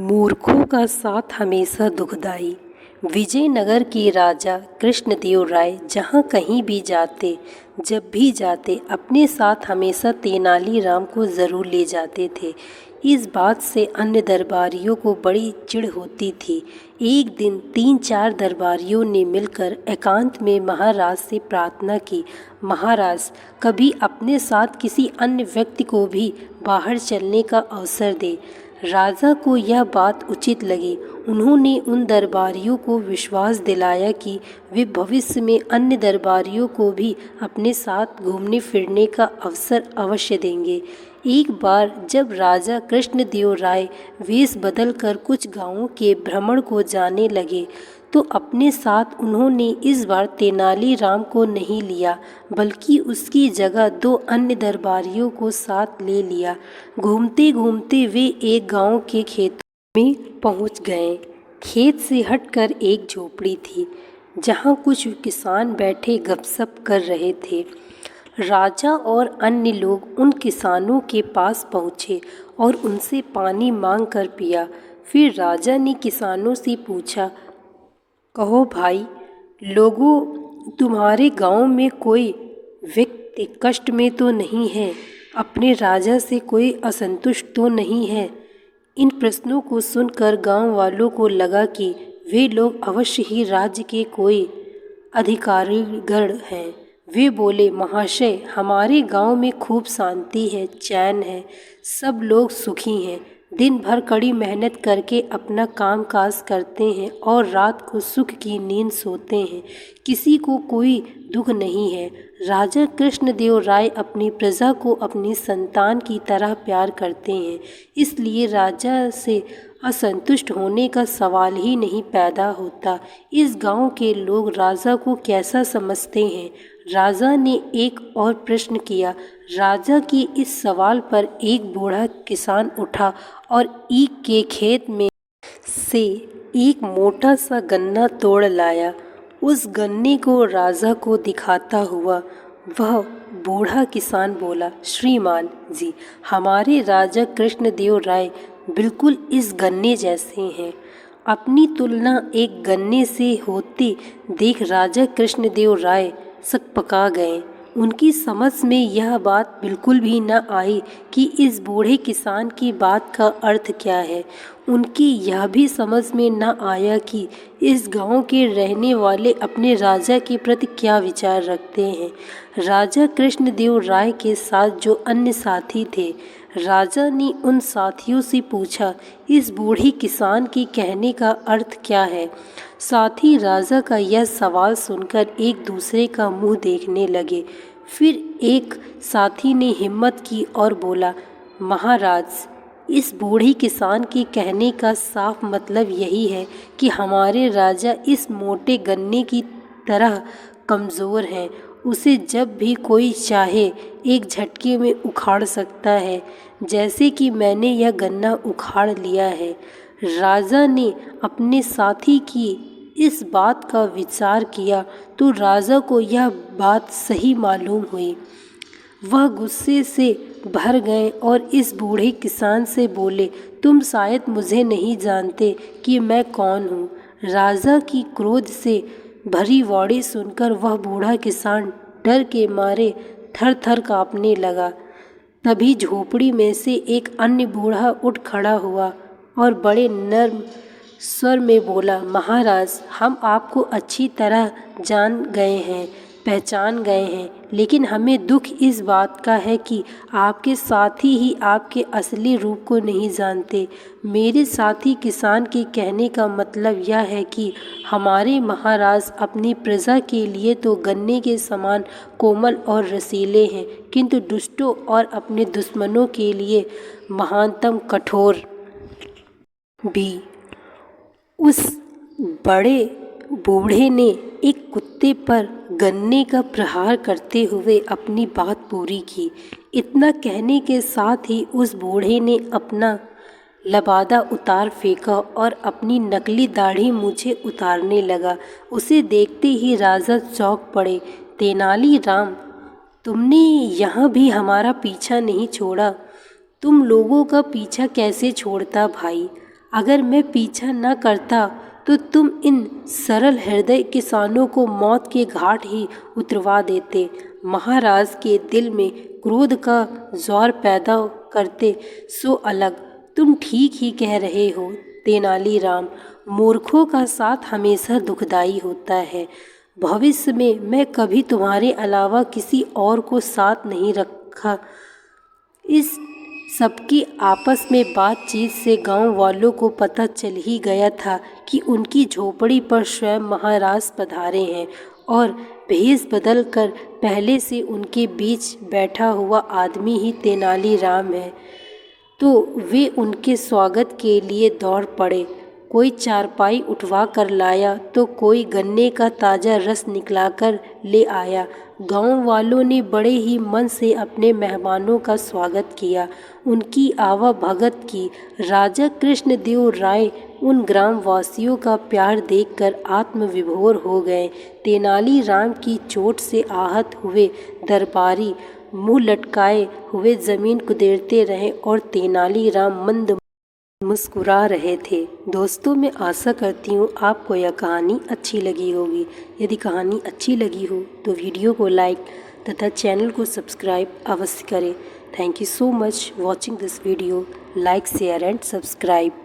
मूर्खों का साथ हमेशा दुखदाई। विजयनगर के राजा कृष्णदेव राय जहाँ कहीं भी जाते, जब भी जाते, अपने साथ हमेशा तेनालीराम को ज़रूर ले जाते थे। इस बात से अन्य दरबारियों को बड़ी चिढ़ होती थी। एक दिन 3-4 दरबारियों ने मिलकर एकांत में महाराज से प्रार्थना की, महाराज कभी अपने साथ किसी अन्य व्यक्ति को भी बाहर चलने का अवसर दे। राजा को यह बात उचित लगी। उन्होंने उन दरबारियों को विश्वास दिलाया कि वे भविष्य में अन्य दरबारियों को भी अपने साथ घूमने फिरने का अवसर अवश्य देंगे। एक बार जब राजा कृष्णदेव राय वेश बदलकर कुछ गांवों के भ्रमण को जाने लगे तो अपने साथ उन्होंने इस बार तेनालीराम को नहीं लिया, बल्कि उसकी जगह 2 अन्य दरबारियों को साथ ले लिया। घूमते घूमते वे एक गांव के खेतों में पहुंच गए। खेत से हटकर एक झोपड़ी थी, जहां कुछ किसान बैठे गपशप कर रहे थे। राजा और अन्य लोग उन किसानों के पास पहुँचे और उनसे पानी मांग कर पिया। फिर राजा ने किसानों से पूछा, कहो भाई लोगों, तुम्हारे गांव में कोई व्यक्ति कष्ट में तो नहीं है? अपने राजा से कोई असंतुष्ट तो नहीं है? इन प्रश्नों को सुनकर गांव वालों को लगा कि वे लोग अवश्य ही राज्य के कोई अधिकारीगण हैं। वे बोले, महाशय, हमारे गांव में खूब शांति है, चैन है, सब लोग सुखी हैं। दिन भर कड़ी मेहनत करके अपना काम काज करते हैं और रात को सुख की नींद सोते हैं। किसी को कोई दुख नहीं है। राजा कृष्णदेव राय अपनी प्रजा को अपनी संतान की तरह प्यार करते हैं, इसलिए राजा से असंतुष्ट होने का सवाल ही नहीं पैदा होता। इस गांव के लोग राजा को कैसा समझते हैं? राजा ने एक और प्रश्न किया। राजा की इस सवाल पर एक बूढ़ा किसान उठा और ईख के खेत में से एक मोटा सा गन्ना तोड़ लाया। उस गन्ने को राजा को दिखाता हुआ वह बूढ़ा किसान बोला, श्रीमान जी, हमारे राजा कृष्णदेव राय बिल्कुल इस गन्ने जैसे हैं। अपनी तुलना एक गन्ने से होती देख राजा कृष्णदेव राय सकपका गए। उनकी समझ में यह बात बिल्कुल भी न आई कि इस बूढ़े किसान की बात का अर्थ क्या है। उनकी यह भी समझ में न आया कि इस गांव के रहने वाले अपने राजा के प्रति क्या विचार रखते हैं। राजा कृष्णदेव राय के साथ जो अन्य साथी थे, राजा ने उन साथियों से पूछा, इस बूढ़े किसान के कहने का अर्थ क्या है? साथी राजा का यह सवाल सुनकर एक दूसरे का मुंह देखने लगे। फिर एक साथी ने हिम्मत की और बोला, महाराज, इस बूढ़े किसान के कहने का साफ मतलब यही है कि हमारे राजा इस मोटे गन्ने की तरह कमज़ोर हैं। उसे जब भी कोई चाहे एक झटके में उखाड़ सकता है, जैसे कि मैंने यह गन्ना उखाड़ लिया है। राजा ने अपने साथी की इस बात का विचार किया तो राजा को यह बात सही मालूम हुई। वह गुस्से से भर गए और इस बूढ़े किसान से बोले, तुम शायद मुझे नहीं जानते कि मैं कौन हूँ। राजा की क्रोध से भरी वाणी सुनकर वह बूढ़ा किसान डर के मारे थर थर काँपने लगा। तभी झोपड़ी में से एक अन्य बूढ़ा उठ खड़ा हुआ और बड़े नर्म स्वर में बोला, महाराज, हम आपको अच्छी तरह जान गए हैं, पहचान गए हैं, लेकिन हमें दुख इस बात का है कि आपके साथी ही आपके असली रूप को नहीं जानते। मेरे साथी किसान के कहने का मतलब यह है कि हमारे महाराज अपनी प्रजा के लिए तो गन्ने के समान कोमल और रसीले हैं, किंतु दुष्टों और अपने दुश्मनों के लिए महानतम कठोर भी। उस बड़े बूढ़े ने एक कुत्ते पर गन्ने का प्रहार करते हुए अपनी बात पूरी की। इतना कहने के साथ ही उस बूढ़े ने अपना लबादा उतार फेंका और अपनी नकली दाढ़ी मूछें उतारने लगा। उसे देखते ही राजा चौंक पड़े। तेनालीराम, तुमने यहाँ भी हमारा पीछा नहीं छोड़ा। तुम लोगों का पीछा कैसे छोड़ता भाई? अगर मैं पीछा न करता तो तुम इन सरल हृदय किसानों को मौत के घाट ही उतरवा देते। महाराज के दिल में क्रोध का ज़ौर पैदा करते सो अलग। तुम ठीक ही कह रहे हो तेनालीराम, मूर्खों का साथ हमेशा दुखदाई होता है। भविष्य में मैं कभी तुम्हारे अलावा किसी और को साथ नहीं रखा। इस सबकी आपस में बातचीत से गांव वालों को पता चल ही गया था कि उनकी झोपड़ी पर स्वयं महाराज पधारे हैं और भेष बदल कर पहले से उनके बीच बैठा हुआ आदमी ही तेनालीराम है। तो वे उनके स्वागत के लिए दौड़ पड़े। कोई चारपाई उठवा कर लाया तो कोई गन्ने का ताज़ा रस निकला कर ले आया। गांव वालों ने बड़े ही मन से अपने मेहमानों का स्वागत किया, उनकी आवाभगत की। राजा कृष्णदेव राय उन ग्रामवासियों का प्यार देखकर आत्मविभोर हो गए। तेनालीराम की चोट से आहत हुए दरबारी मुंह लटकाए हुए जमीन कुदेरते रहे और तेनालीराम मंद मुस्कुरा रहे थे। दोस्तों, मैं आशा करती हूँ आपको यह कहानी अच्छी लगी होगी। यदि कहानी अच्छी लगी हो तो वीडियो को लाइक तथा चैनल को सब्सक्राइब अवश्य करें। Thank you so much watching this video. Like, share and subscribe.